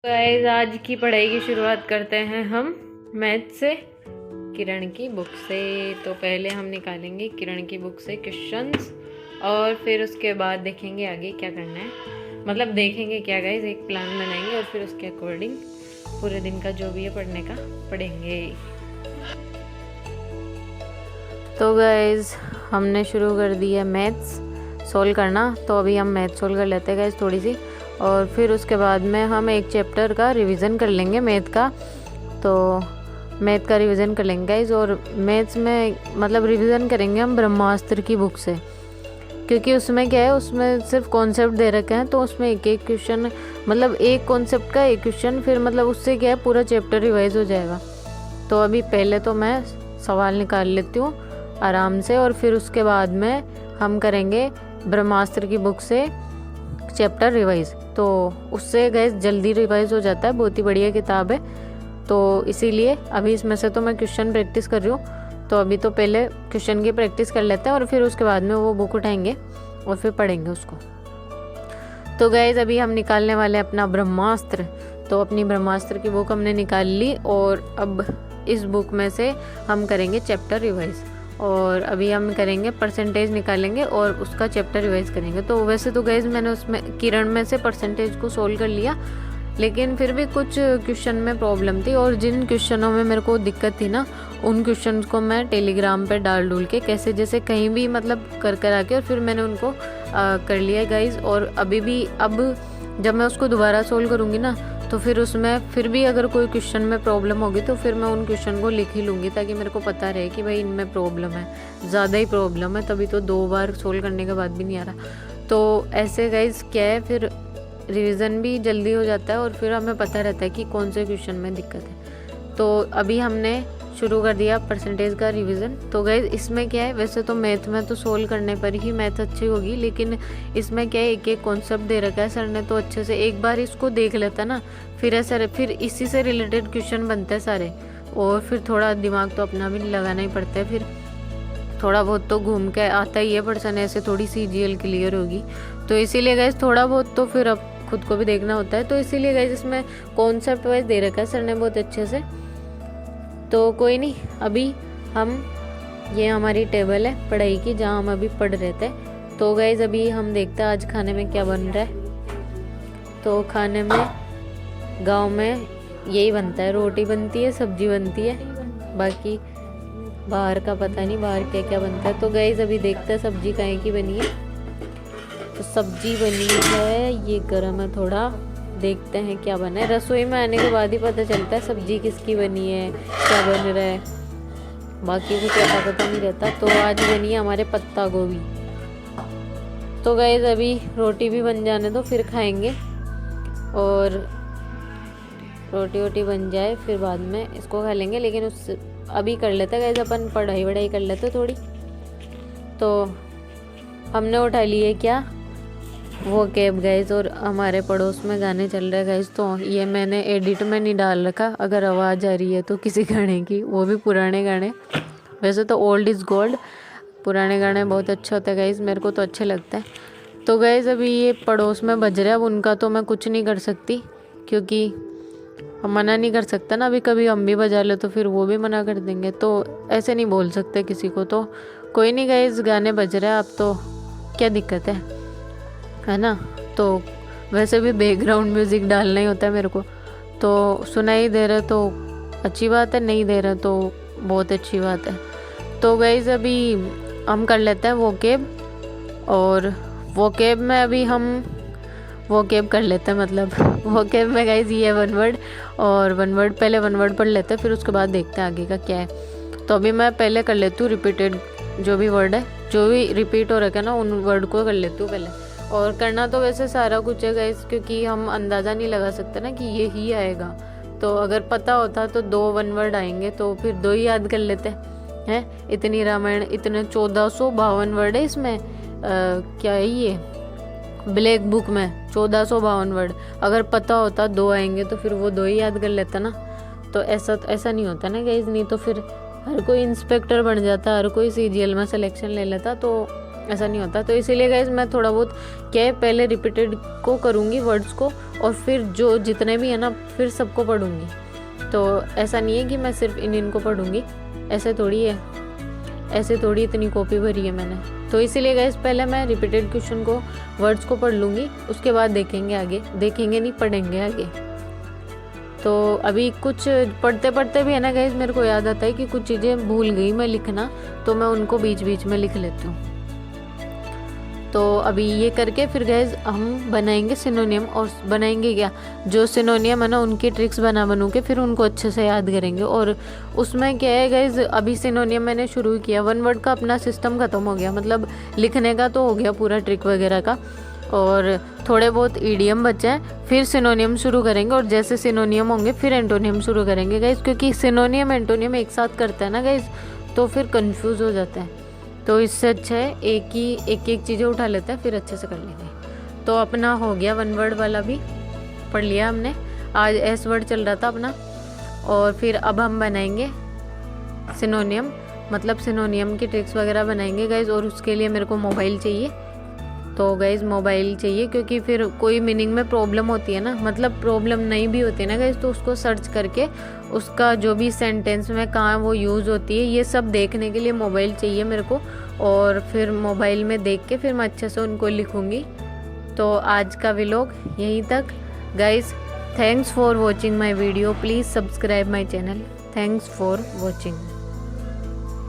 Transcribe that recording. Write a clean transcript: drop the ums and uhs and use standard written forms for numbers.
Guys आज की पढ़ाई की शुरुआत करते हैं हम मैथ से, किरण की बुक से। तो पहले हम निकालेंगे किरण की बुक से क्वेश्चंस और फिर उसके बाद देखेंगे आगे क्या करना है। मतलब देखेंगे क्या गाइस, एक प्लान बनाएंगे और फिर उसके अकॉर्डिंग पूरे दिन का जो भी है पढ़ने का पढ़ेंगे। तो गाइस हमने शुरू कर दिया मैथ्स सोल्व करना, तो अभी हम मैथ सोल्व कर लेते हैं गाइस थोड़ी सी, और फिर उसके बाद में हम एक चैप्टर का रिवीजन कर लेंगे मैथ का। तो मैथ का रिवीजन कर लेंगे गाइस, और मैथ्स में मतलब रिवीजन करेंगे हम ब्रह्मास्त्र की बुक से, क्योंकि उसमें क्या है, उसमें सिर्फ कॉन्सेप्ट दे रखे हैं। तो उसमें एक एक क्वेश्चन, मतलब एक कॉन्सेप्ट का एक क्वेश्चन, फिर मतलब उससे क्या है पूरा चैप्टर रिवाइज हो जाएगा। तो अभी पहले तो मैं सवाल निकाल लेती हूँ आराम से, और फिर उसके बाद में हम करेंगे ब्रह्मास्त्र की बुक से चैप्टर रिवाइज। तो उससे गैस जल्दी रिवाइज हो जाता है, बहुत ही बढ़िया किताब है। तो इसीलिए अभी इसमें से तो मैं क्वेश्चन प्रैक्टिस कर रही हूँ, तो अभी तो पहले क्वेश्चन की प्रैक्टिस कर लेते हैं और फिर उसके बाद में वो बुक उठाएंगे और फिर पढ़ेंगे उसको। तो गैस अभी हम निकालने वाले हैं अपना ब्रह्मास्त्र। तो अपनी ब्रह्मास्त्र की बुक हमने निकाल ली, और अब इस बुक में से हम करेंगे चैप्टर रिवाइज, और अभी हम करेंगे परसेंटेज निकालेंगे और उसका चैप्टर रिवाइज करेंगे। तो वैसे तो गाइस मैंने उसमें किरण में से परसेंटेज को सोल्व कर लिया, लेकिन फिर भी कुछ क्वेश्चन में प्रॉब्लम थी, और जिन क्वेश्चनों में मेरे को दिक्कत थी ना, उन क्वेश्चन को मैं टेलीग्राम पे डाल डूल के कैसे जैसे कहीं भी मतलब कर आके और फिर मैंने उनको कर लिया गाइज। और अभी भी अब जब मैं उसको दोबारा सोल्व करूँगी ना, तो फिर उसमें फिर भी अगर कोई क्वेश्चन में प्रॉब्लम होगी तो फिर मैं उन क्वेश्चन को लिख ही लूँगी, ताकि मेरे को पता रहे कि भाई इनमें प्रॉब्लम है, ज़्यादा ही प्रॉब्लम है, तभी तो 2 बार सोल्व करने के बाद भी नहीं आ रहा। तो ऐसे गाइज क्या है, फिर रिवीजन भी जल्दी हो जाता है और फिर हमें पता रहता है कि कौन से क्वेश्चन में दिक्कत है। तो अभी हमने शुरू कर दिया परसेंटेज का रिवीजन। तो गाइज इसमें क्या है, वैसे तो मैथ में तो सोल्व करने पर ही मैथ अच्छी होगी, लेकिन इसमें क्या है, एक एक कॉन्सेप्ट दे रखा है सर ने, तो अच्छे से एक बार इसको देख लेता ना, फिर ऐसा फिर इसी से रिलेटेड क्वेश्चन बनते हैं सारे, और फिर थोड़ा दिमाग तो अपना भी लगाना ही पड़ता है, फिर थोड़ा बहुत तो घूम के आता ही है पर्सन, ऐसे थोड़ी CGL क्लियर होगी। तो इसीलिए गाइज थोड़ा बहुत तो फिर अब खुद को भी देखना होता है। तो इसीलिए गाइज इसमें कॉन्सेप्ट वाइज दे रखा है सर ने बहुत अच्छे से। तो कोई नहीं, अभी हम ये हमारी टेबल है पढ़ाई की, जहाँ हम अभी पढ़ रहे थे। तो गाइज अभी हम देखते हैं आज खाने में क्या बन रहा है। तो खाने में गांव में यही बनता है, रोटी बनती है, सब्जी बनती है, बाकी बाहर का पता नहीं बाहर क्या क्या बनता है। तो गाइज अभी देखते हैं सब्जी काहे की बनी है। तो सब्जी बनी है, ये गर्म है थोड़ा, देखते हैं क्या बना है। रसोई में आने के बाद ही पता चलता है सब्जी किसकी बनी है, क्या बन रहा है, बाकी कुछ पता नहीं रहता। तो आज बनी है हमारे पत्ता गोभी। तो गाइस अभी रोटी भी बन जाने दो, फिर खाएंगे, और रोटी वोटी बन जाए फिर बाद में इसको खा लेंगे। लेकिन उस अभी कर लेते हैं गाइस, अपन पढ़ाई वढ़ाई कर लेते थोड़ी। तो हमने उठा लिए क्या, वो कैब गाइस, और हमारे पड़ोस में गाने चल रहे गाइस। तो ये मैंने एडिट में नहीं डाल रखा, अगर आवाज़ आ रही है तो किसी गाने की, वो भी पुराने गाने। वैसे तो ओल्ड इज़ गोल्ड, पुराने गाने बहुत अच्छे होते हैं गाइस, मेरे को तो अच्छे लगते हैं। तो गाइस अभी ये पड़ोस में बज रहा है, अब उनका तो मैं कुछ नहीं कर सकती, क्योंकि हम मना नहीं कर सकते ना। अभी कभी हम भी बजा ले तो फिर वो भी मना कर देंगे, तो ऐसे नहीं बोल सकते किसी को। तो कोई नहीं गाइस, गाने बज रहे हैं, अब तो क्या दिक्कत है ना। तो वैसे भी बैकग्राउंड म्यूज़िक डालना ही होता है मेरे को, तो सुनाई दे रहा तो अच्छी बात है, नहीं दे रहा तो बहुत अच्छी बात है। तो गाइस अभी हम कर लेते हैं वो कैब, और वो कैब में अभी हम वो कैब कर लेते हैं, मतलब वो कैब में गाइस ये 1 वर्ड, और 1 वर्ड पहले 1 वर्ड पढ़ लेते हैं, फिर उसके बाद देखते हैं आगे का क्या है। तो अभी मैं पहले कर लेती हूँ रिपीटेड जो भी वर्ड है, जो भी रिपीट हो रखा है ना, उन वर्ड को कर लेती हूँ पहले। और करना तो वैसे सारा कुछ है गाइस, क्योंकि हम अंदाज़ा नहीं लगा सकते ना कि ये ही आएगा। तो अगर पता होता तो 2 1 वर्ड आएंगे, तो फिर 2 ही याद कर लेते हैं। इतनी रामायण, इतने 1452 वर्ड है इसमें, क्या है ये ब्लैक बुक में 1452 वर्ड। अगर पता होता 2 आएंगे तो फिर वो 2 ही याद कर लेता ना। तो ऐसा नहीं होता ना गाइस, नहीं तो फिर हर कोई इंस्पेक्टर बन जाता, हर कोई CGL में सिलेक्शन ले लेता, तो ऐसा नहीं होता। तो इसीलिए गाइज मैं थोड़ा बहुत क्या है पहले रिपीटेड को करूँगी वर्ड्स को, और फिर जो जितने भी है ना फिर सबको पढ़ूँगी। तो ऐसा नहीं है कि मैं सिर्फ इनको पढ़ूँगी, ऐसे थोड़ी है, ऐसे थोड़ी इतनी कॉपी भरी है मैंने। तो इसीलिए गाइज पहले मैं रिपीटेड क्वेश्चन को वर्ड्स को पढ़ लूँगी, उसके बाद देखेंगे आगे, देखेंगे नहीं पढ़ेंगे आगे। तो अभी कुछ पढ़ते पढ़ते भी है ना गाइज मेरे को याद आता है कि कुछ चीज़ें भूल गई मैं लिखना, तो मैं उनको बीच बीच में लिख लेती हूँ। तो अभी ये करके फिर गाइज हम बनाएंगे सिनोनियम, और बनाएंगे क्या, जो सिनोनियम है ना उनकी ट्रिक्स बनू के फिर उनको अच्छे से याद करेंगे। और उसमें क्या है गाइज, अभी सिनोनियम मैंने शुरू किया, 1 वर्ड का अपना सिस्टम ख़त्म हो गया, मतलब लिखने का तो हो गया पूरा ट्रिक वगैरह का, और थोड़े बहुत ईडियम बचे हैं। फिर सिनोनियम शुरू करेंगे, और जैसे सिनोनियम होंगे फिर एंटोनियम शुरू करेंगे गाइज, क्योंकि सिनोनियम एंटोनियम एक साथ करते हैं ना गाइज, तो फिर कंफ्यूज हो जाते हैं। तो इससे अच्छा है एक चीज़ें उठा लेते हैं, फिर अच्छे से कर लेंगे। तो अपना हो गया 1 वर्ड वाला भी पढ़ लिया हमने, आज एस वर्ड चल रहा था अपना। और फिर अब हम बनाएंगे सिनोनियम, मतलब सिनोनियम की ट्रिक्स वगैरह बनाएंगे गाइज। और उसके लिए मेरे को मोबाइल चाहिए, तो गाइज मोबाइल चाहिए, क्योंकि फिर कोई मीनिंग में प्रॉब्लम होती है ना, मतलब प्रॉब्लम नहीं भी होती है ना गाइज, तो उसको सर्च करके उसका जो भी सेंटेंस में कहाँ वो यूज़ होती है ये सब देखने के लिए मोबाइल चाहिए मेरे को। और फिर मोबाइल में देख के फिर मैं अच्छे से उनको लिखूँगी। तो आज का व्लॉग यहीं तक guys. Thanks for watching my video, please subscribe my channel. Thanks for watching.